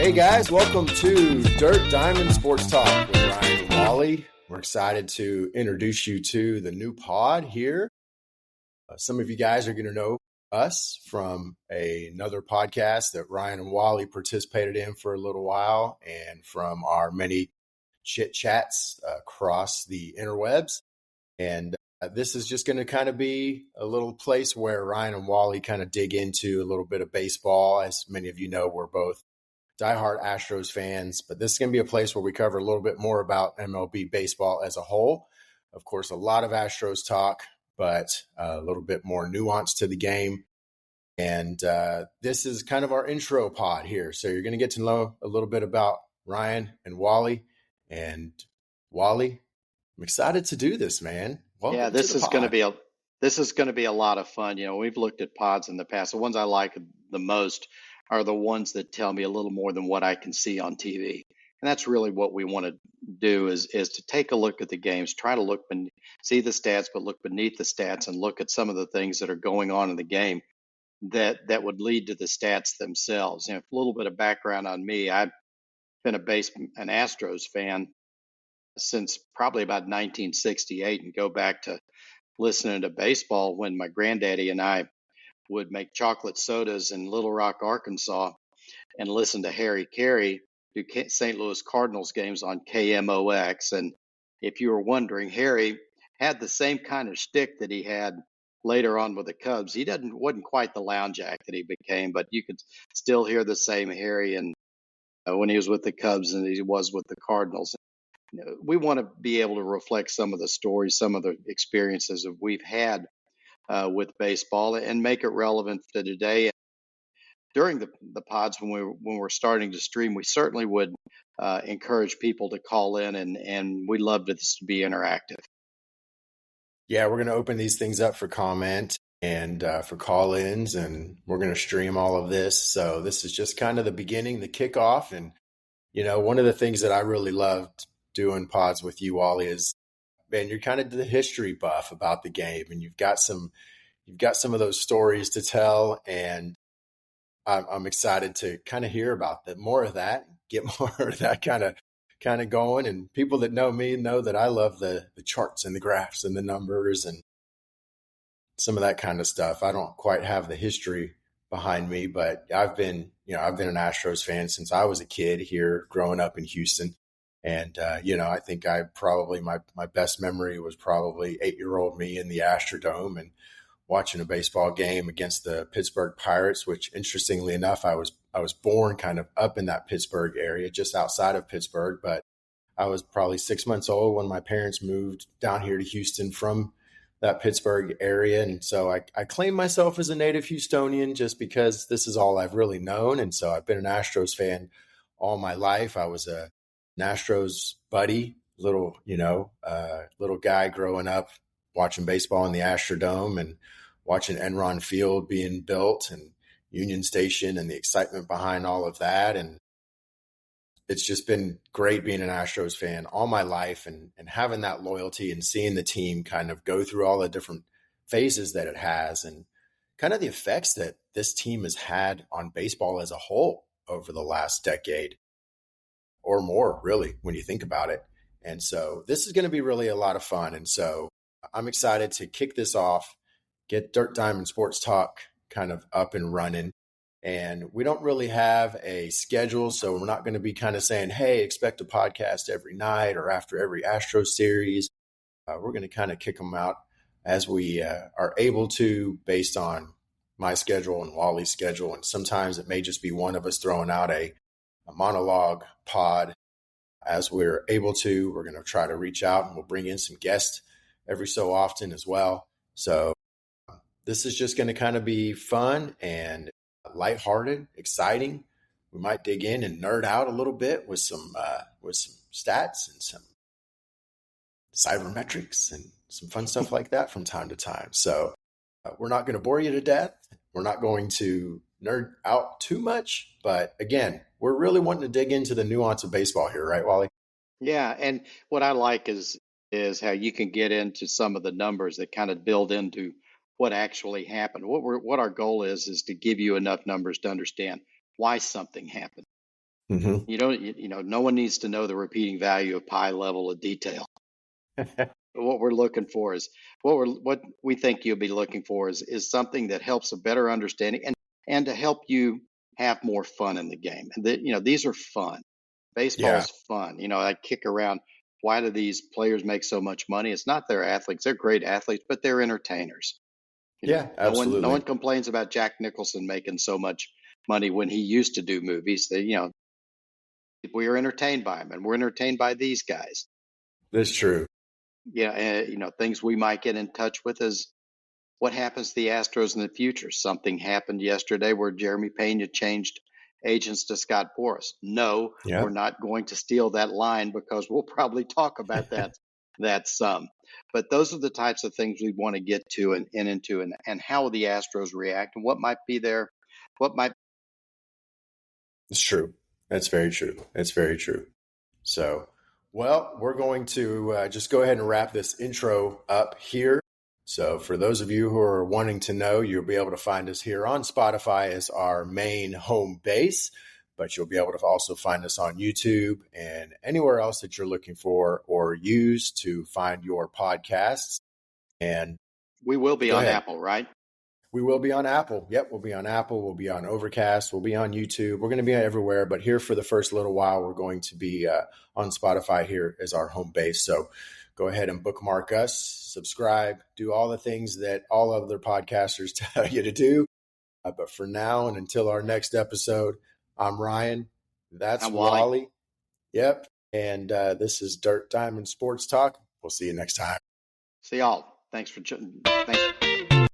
Hey guys, welcome to Dirt Diamond Sports Talk with Ryan and Wally. We're excited to introduce you to the new pod here. Some of you guys are going to know us from another podcast that Ryan and Wally participated in for a little while, and from our many chit chats across the interwebs. And this is just going to kind of be a little place where Ryan and Wally kind of dig into a little bit of baseball. As many of you know, we're both diehard Astros fans, but this is going to be a place where we cover a little bit more about MLB baseball as a whole. Of course, a lot of Astros talk, but a little bit more nuance to the game. And this is kind of our intro pod here. So you're going to get to know a little bit about Ryan and Wally. And Wally, I'm excited to do this, man. Welcome this is going to be a lot of fun. You know, we've looked at pods in the past. The ones I like the most are the ones that tell me a little more than what I can see on TV. And that's really what we want to do is to take a look at the games, try to see the stats, but look beneath the stats and look at some of the things that are going on in the game that would lead to the stats themselves. You know, a little bit of background on me. I've been an Astros fan since probably about 1968 and go back to listening to baseball when my granddaddy and I would make chocolate sodas in Little Rock, Arkansas, and listen to Harry Carey do St. Louis Cardinals games on KMOX. And if you were wondering, Harry had the same kind of shtick that he had later on with the Cubs. He wasn't quite the lounge act that he became, but you could still hear the same Harry and when he was with the Cubs and he was with the Cardinals. You know, we want to be able to reflect some of the stories, some of the experiences that we've had with baseball and make it relevant to today. During the pods when we're starting to stream, we certainly would encourage people to call in and we'd love this to be interactive. Yeah, we're going to open these things up for comment and for call-ins, and we're going to stream all of this. So this is just kind of the beginning, the kickoff. And, you know, one of the things that I really loved doing pods with you, Wally, is, man, you're kind of the history buff about the game, and you've got some of those stories to tell, and I'm excited to kind of hear about more of that, get more of that kind of going. And people that know me know that I love the charts and the graphs and the numbers and some of that kind of stuff. I don't quite have the history behind me, but I've been an Astros fan since I was a kid here growing up in Houston. And, I think my best memory was probably 8-year-old me in the Astrodome and watching a baseball game against the Pittsburgh Pirates, which interestingly enough, I was born kind of up in that Pittsburgh area, just outside of Pittsburgh, but I was probably 6 months old when my parents moved down here to Houston from that Pittsburgh area. And so I claim myself as a native Houstonian just because this is all I've really known. And so I've been an Astros fan all my life. I was an Astros buddy, little guy growing up watching baseball in the Astrodome and watching Enron Field being built and Union Station and the excitement behind all of that. And it's just been great being an Astros fan all my life and having that loyalty and seeing the team kind of go through all the different phases that it has and kind of the effects that this team has had on baseball as a whole over the last decade or more, really, when you think about it. And so this is going to be really a lot of fun. And so I'm excited to kick this off, get Dirt Diamond Sports Talk kind of up and running. And we don't really have a schedule, so we're not going to be kind of saying, hey, expect a podcast every night or after every Astro series. We're going to kind of kick them out as we are able to, based on my schedule and Wally's schedule. And sometimes it may just be one of us throwing out a monologue pod as we're able to. We're going to try to reach out and we'll bring in some guests every so often as well. So this is just going to kind of be fun and lighthearted, exciting. We might dig in and nerd out a little bit with some stats and some cybermetrics and some fun stuff like that from time to time. So we're not going to bore you to death. We're not going to nerd out too much, but again, we're really wanting to dig into the nuance of baseball here, right, Wally? Yeah, and what I like is how you can get into some of the numbers that kind of build into what actually happened. What our goal is to give you enough numbers to understand why something happened. Hmm. No one needs to know the repeating value of pi level of detail. What we're looking for is what we think you'll be looking for is something that helps a better understanding and to help you have more fun in the game. And these are fun. Yeah. Baseball's fun. I kick around. Why do these players make so much money? It's not their athletes. They're great athletes, but they're entertainers. Yeah, No one absolutely. complains about Jack Nicholson making so much money when he used to do movies. We are entertained by him, and we're entertained by these guys. That's true. Yeah, things we might get in touch with is what happens to the Astros in the future. Something happened yesterday where Jeremy Pena changed agents to Scott Boras. No, Yeah. we're not going to steal that line because we'll probably talk about that some. But those are the types of things we want to get to and into, and how the Astros react and what might be there, what might. It's true. That's very true. That's very true. So, well, we're going to just go ahead and wrap this intro up here. So, for those of you who are wanting to know, you'll be able to find us here on Spotify as our main home base, but you'll be able to also find us on YouTube and anywhere else that you're looking for or use to find your podcasts. And We will be go on ahead. Apple, right? We will be on Apple. Yep, we'll be on Apple. We'll be on Overcast. We'll be on YouTube. We're going to be everywhere. But here for the first little while, we're going to be on Spotify here as our home base. So go ahead and bookmark us, subscribe, do all the things that all other podcasters tell you to do. But for now and until our next episode, I'm Ryan. That's I'm Wally. Wally. Yep. And this is Dirt Diamond Sports Talk. We'll see you next time. See y'all. Thanks.